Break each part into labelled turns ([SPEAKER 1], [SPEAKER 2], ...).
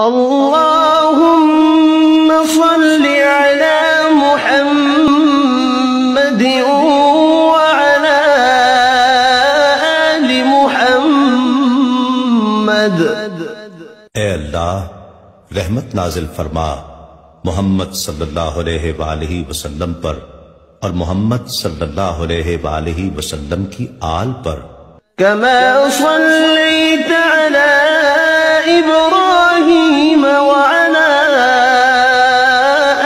[SPEAKER 1] اللهم صل على محمد وعلى آل محمد۔
[SPEAKER 2] اے اللہ رحمت نازل فرما محمد صلی اللہ علیہ وآلہ وسلم پر اور محمد صلی اللہ علیہ وآلہ وسلم کی آل پر۔
[SPEAKER 1] كما صليت على إبراهيم وعلى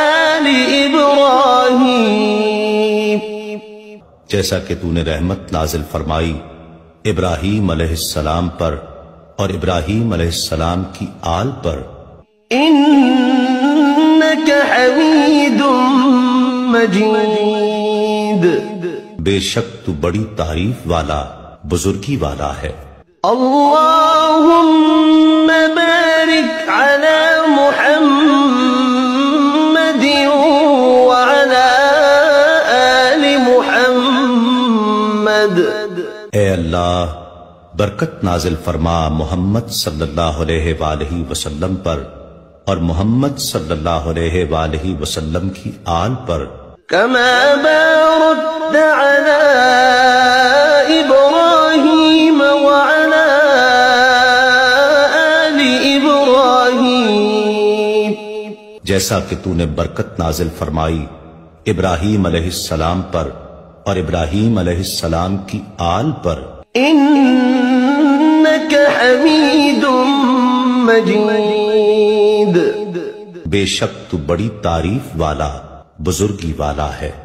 [SPEAKER 1] آل إبراهيم،
[SPEAKER 2] جیسا کہ تو نے رحمت نازل فرمائی ابراہیم علیہ السلام پر اور ابراہیم علیہ السلام کی آل پر۔
[SPEAKER 1] إنك حميد مجيد،
[SPEAKER 2] بے شک تو بڑی تعریف والا بزرگی والا ہے۔
[SPEAKER 1] اللهم بارك على محمد وعلى آل محمد۔
[SPEAKER 2] اے اللہ برکت نازل فرما محمد صلی اللہ علیہ وآلہ وسلم پر اور محمد صلی اللہ علیہ وآلہ وسلم کی آل پر۔
[SPEAKER 1] كما باركت على إبراهيم وعلى آل إبراهيم،
[SPEAKER 2] جیسا کہ تو نے برکت نازل فرمائی ابراہیم علیہ السلام پر اور ابراہیم علیہ السلام کی آل پر۔
[SPEAKER 1] إنك حميد مجيد،
[SPEAKER 2] بے شک تو بڑی تعریف والا بزرگی والا ہے۔